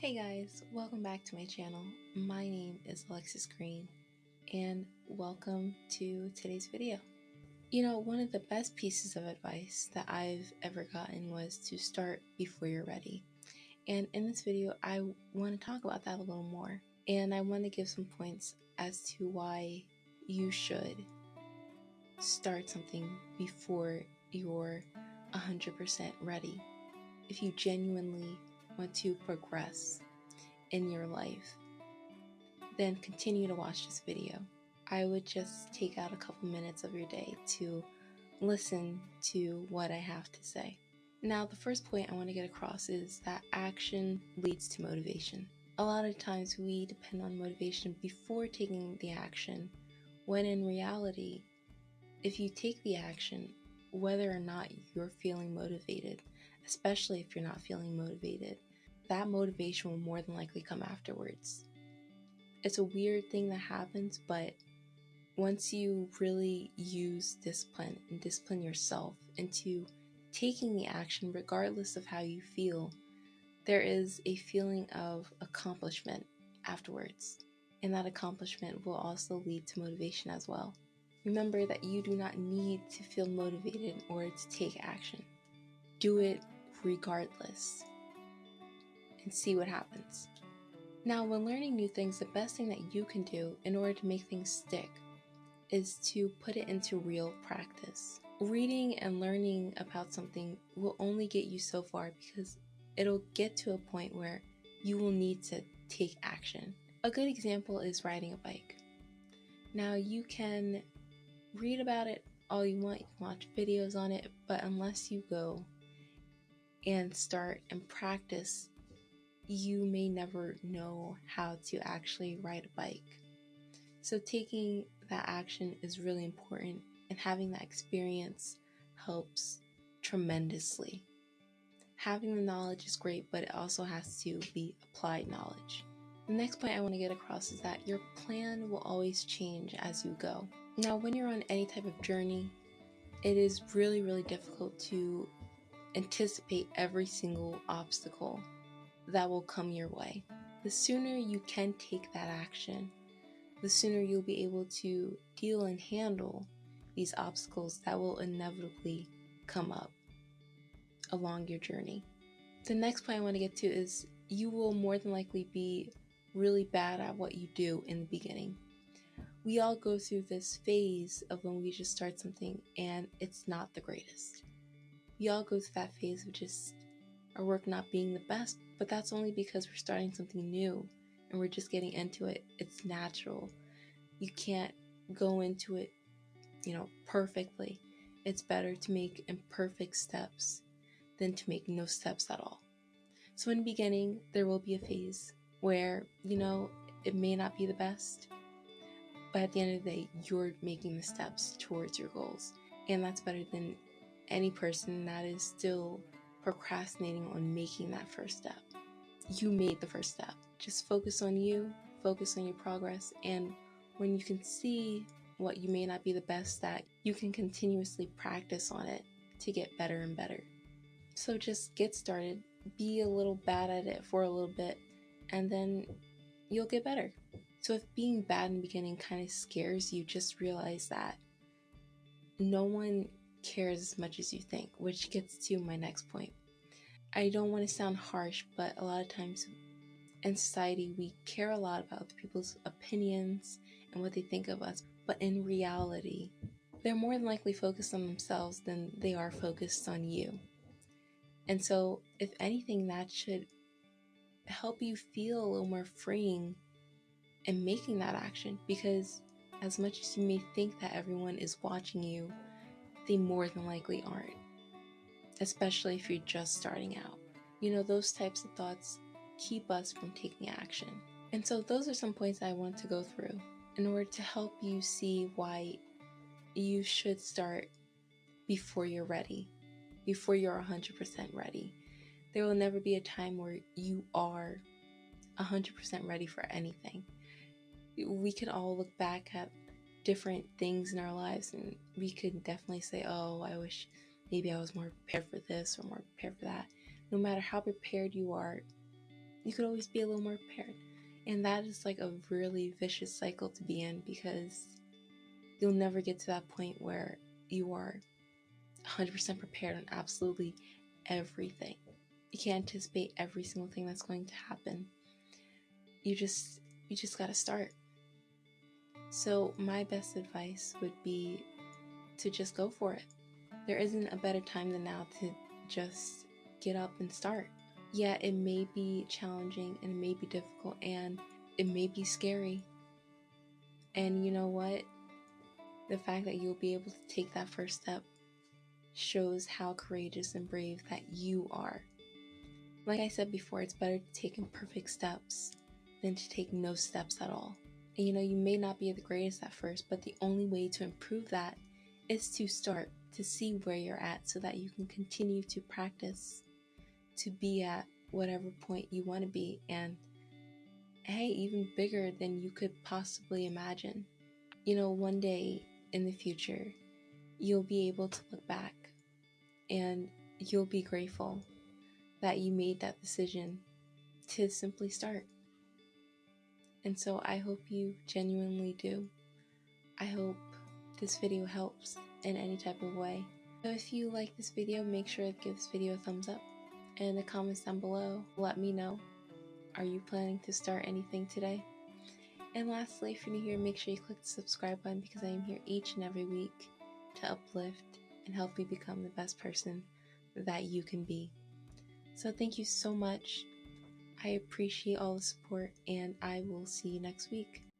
Hey guys, welcome back to my channel. My name is Allexus Green and welcome to today's video. One of the best pieces of advice that I've ever gotten was to start before you're ready. And in this video, I want to talk about that a little more. And I want to give some points as to why you should start something before you're 100% ready. If you genuinely want to progress in your life, then continue to watch this video. I would just take out a couple minutes of your day to listen to what I have to say. Now, the first point I want to get across is that action leads to motivation. A lot of times we depend on motivation before taking the action, when in reality, if you take the action, whether or not you're feeling motivated, especially if you're not feeling motivated, that motivation will more than likely come afterwards. It's a weird thing that happens, but once you really use discipline and discipline yourself into taking the action, regardless of how you feel, there is a feeling of accomplishment afterwards. And that accomplishment will also lead to motivation as well. Remember that you do not need to feel motivated in order to take action. Do it regardless and see what happens. Now, when learning new things, the best thing that you can do in order to make things stick is to put it into real practice. Reading and learning about something will only get you so far because it'll get to a point where you will need to take action. A good example is riding a bike. Now, you can read about it all you want, you can watch videos on it, but unless you go and start and practice, you may never know how to actually ride a bike. So taking that action is really important, and having that experience helps tremendously. Having the knowledge is great, but it also has to be applied knowledge. The next point I want to get across is that your plan will always change as you go. Now, when you're on any type of journey, it is really difficult to anticipate every single obstacle that will come your way. The sooner you can take that action, the sooner you'll be able to deal and handle these obstacles that will inevitably come up along your journey. The next point I want to get to is you will more than likely be really bad at what you do in the beginning. We all go through this phase of when we just start something and it's not the greatest. We all go through that phase of just our work not being the best, but that's only because we're starting something new and we're just getting into it. It's natural. You can't go into it, perfectly. It's better to make imperfect steps than to make no steps at all. So in the beginning, there will be a phase where, it may not be the best, but at the end of the day, you're making the steps towards your goals. And that's better than any person that is still procrastinating on making that first step. You made the first step. Just focus on you, focus on your progress, and when you can see what you may not be the best at, you can continuously practice on it to get better and better. So just get started, be a little bad at it for a little bit, and then you'll get better. So if being bad in the beginning kind of scares you, just realize that no one cares as much as you think, which gets to my next point. I don't want to sound harsh, but a lot of times in society, we care a lot about other people's opinions and what they think of us, but in reality, they're more than likely focused on themselves than they are focused on you. And so, if anything, that should help you feel a little more freeing in making that action, because as much as you may think that everyone is watching you, they more than likely aren't, especially if you're just starting out. Those types of thoughts keep us from taking action. And so those are some points I want to go through in order to help you see why you should start before you're ready, before you're 100% ready. There will never be a time where you are 100% ready for anything. We can all look back at different things in our lives and we could definitely say, oh, I wish maybe I was more prepared for this or more prepared for that. No matter how prepared you are, you could always be a little more prepared. And that is like a really vicious cycle to be in, because you'll never get to that point where you are 100% prepared on absolutely everything. You can't anticipate every single thing that's going to happen. You just gotta start. So my best advice would be to just go for it. There isn't a better time than now to just get up and start. Yeah, it may be challenging and it may be difficult and it may be scary. And you know what? The fact that you'll be able to take that first step shows how courageous and brave that you are. Like I said before, it's better to take imperfect steps than to take no steps at all. And you may not be the greatest at first, but the only way to improve that is to start, to see where you're at so that you can continue to practice to be at whatever point you want to be, and hey, even bigger than you could possibly imagine. One day in the future, you'll be able to look back and you'll be grateful that you made that decision to simply start. And so I hope you genuinely do. I hope this video helps in any type of way. So if you like this video, make sure to give this video a thumbs up. And in the comments down below, let me know, are you planning to start anything today? And lastly, if you're new here, make sure you click the subscribe button, because I am here each and every week to uplift and help you become the best person that you can be. So thank you so much. I appreciate all the support, and I will see you next week.